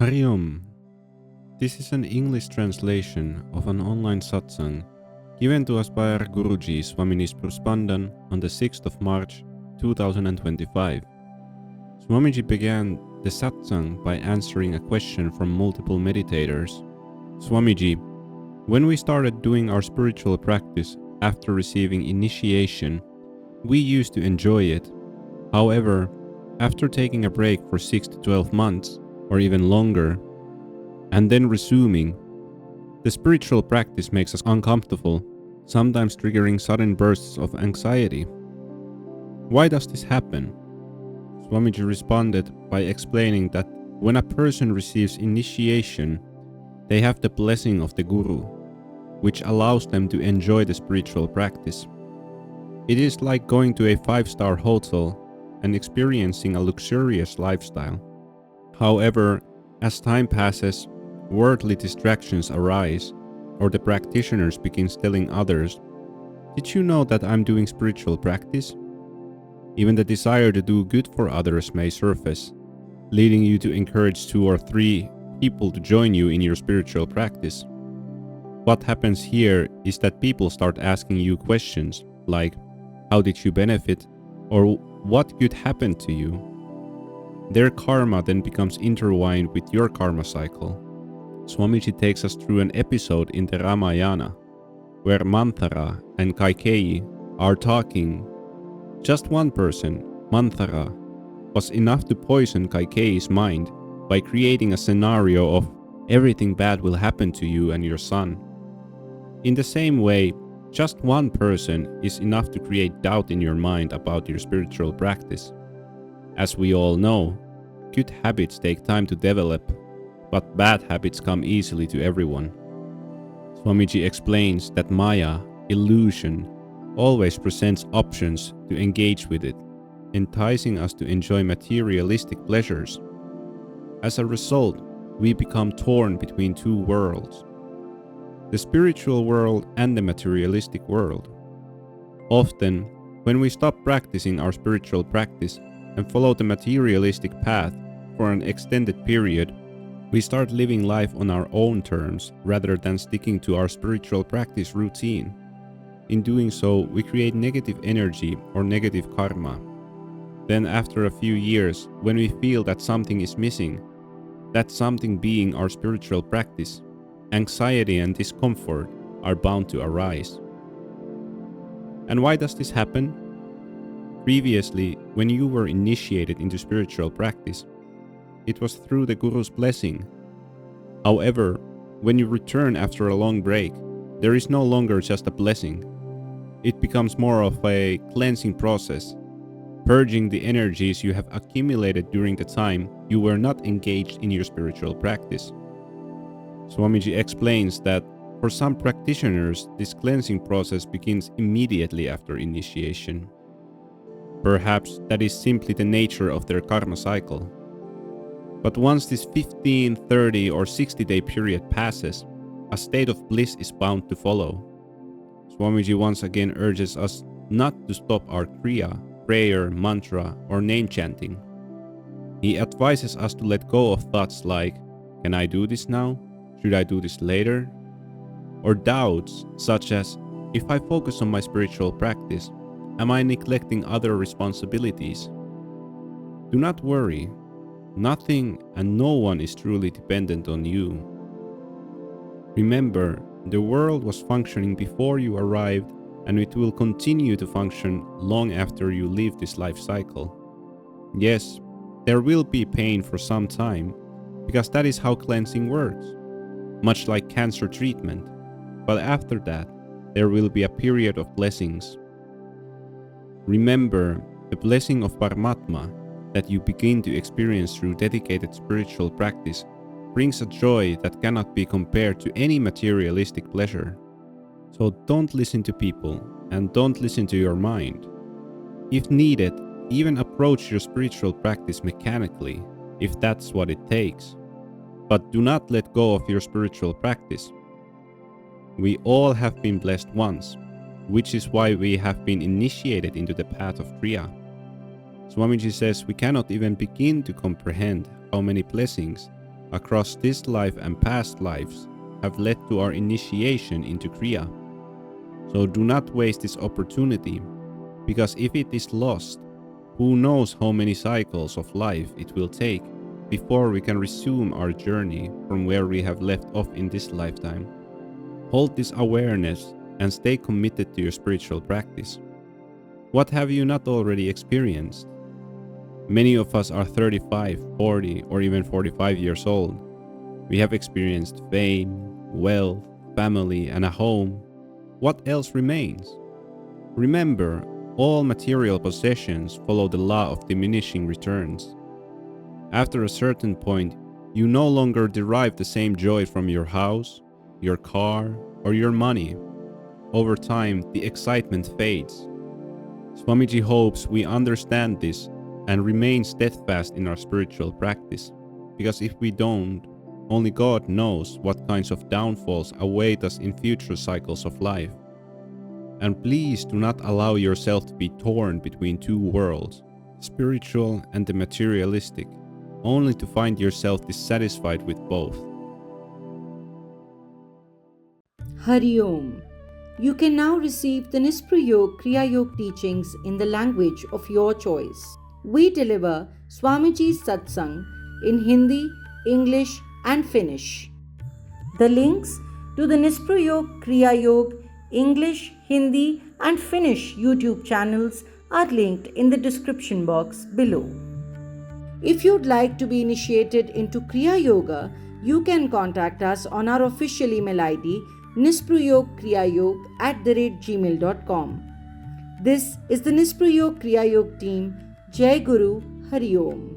Hari Om. This is an English translation of an online satsang given to us by our Guruji Swami Nispruh Spandan on the 6th of March 2025. Swamiji began the satsang by answering a question from multiple meditators. Swamiji, when we started doing our spiritual practice after receiving initiation, we used to enjoy it. However, after taking a break for 6 to 12 months, or even longer, and then resuming, the spiritual practice makes us uncomfortable, sometimes triggering sudden bursts of anxiety. Why does this happen? Swamiji responded by explaining that when a person receives initiation, they have the blessing of the Guru, which allows them to enjoy the spiritual practice. It is like going to a 5-star hotel and experiencing a luxurious lifestyle. However, as time passes, worldly distractions arise, or the practitioners begin telling others, "Did you know that I'm doing spiritual practice?" Even the desire to do good for others may surface, leading you to encourage 2 or 3 people to join you in your spiritual practice. What happens here is that people start asking you questions like, "How did you benefit?" or "What good happened to you?" Their karma then becomes intertwined with your karma cycle. Swamiji takes us through an episode in the Ramayana, where Manthara and Kaikeyi are talking. Just one person, Manthara, was enough to poison Kaikeyi's mind by creating a scenario of everything bad will happen to you and your son. In the same way, just one person is enough to create doubt in your mind about your spiritual practice. As we all know, good habits take time to develop, but bad habits come easily to everyone. Swamiji explains that Maya, illusion, always presents options to engage with it, enticing us to enjoy materialistic pleasures. As a result, we become torn between 2 worlds, the spiritual world and the materialistic world. Often, when we stop practicing our spiritual practice and follow the materialistic path for an extended period, we start living life on our own terms rather than sticking to our spiritual practice routine. In doing so, we create negative energy or negative karma. Then after a few years, when we feel that something is missing, that something being our spiritual practice, anxiety and discomfort are bound to arise. And why does this happen? Previously, when you were initiated into spiritual practice, it was through the Guru's blessing. However, when you return after a long break, there is no longer just a blessing. It becomes more of a cleansing process, purging the energies you have accumulated during the time you were not engaged in your spiritual practice. Swamiji explains that for some practitioners, this cleansing process begins immediately after initiation. Perhaps that is simply the nature of their karma cycle. But once this 15, 30 or 60-day period passes, a state of bliss is bound to follow. Swamiji once again urges us not to stop our kriya, prayer, mantra or name chanting. He advises us to let go of thoughts like, "Can I do this now? Should I do this later?" Or doubts such as, "If I focus on my spiritual practice, am I neglecting other responsibilities?" Do not worry. Nothing and no one is truly dependent on you. Remember, the world was functioning before you arrived, and it will continue to function long after you leave this life cycle. Yes, there will be pain for some time, because that is how cleansing works, much like cancer treatment. But after that, there will be a period of blessings. Remember, the blessing of Paramatma that you begin to experience through dedicated spiritual practice brings a joy that cannot be compared to any materialistic pleasure. So don't listen to people and don't listen to your mind. If needed, even approach your spiritual practice mechanically, if that's what it takes. But do not let go of your spiritual practice. We all have been blessed once, which is why we have been initiated into the path of Kriya. Swamiji says we cannot even begin to comprehend how many blessings across this life and past lives have led to our initiation into Kriya. So do not waste this opportunity, because if it is lost, who knows how many cycles of life it will take before we can resume our journey from where we have left off in this lifetime. Hold this awareness and stay committed to your spiritual practice. What have you not already experienced? Many of us are 35, 40, or even 45 years old. We have experienced fame, wealth, family, and a home. What else remains? Remember, all material possessions follow the law of diminishing returns. After a certain point, you no longer derive the same joy from your house, your car, or your money. Over time, the excitement fades. Swamiji hopes we understand this and remain steadfast in our spiritual practice, because if we don't, only God knows what kinds of downfalls await us in future cycles of life. And please do not allow yourself to be torn between two worlds, spiritual and the materialistic, only to find yourself dissatisfied with both. Hari Om. You can now receive the Nispruhyogkriyayog teachings in the language of your choice. We deliver Swamiji's Satsang in Hindi, English, and Finnish. The links to the Nispruhyogkriyayog English, Hindi, and Finnish YouTube channels are linked in the description box below. If you'd like to be initiated into Kriya Yoga, you can contact us on our official email ID nispruhyogkriyayog@gmail.com. This is the Nispruhyog Kriya Yoga team. Jai Guru, Hari Om.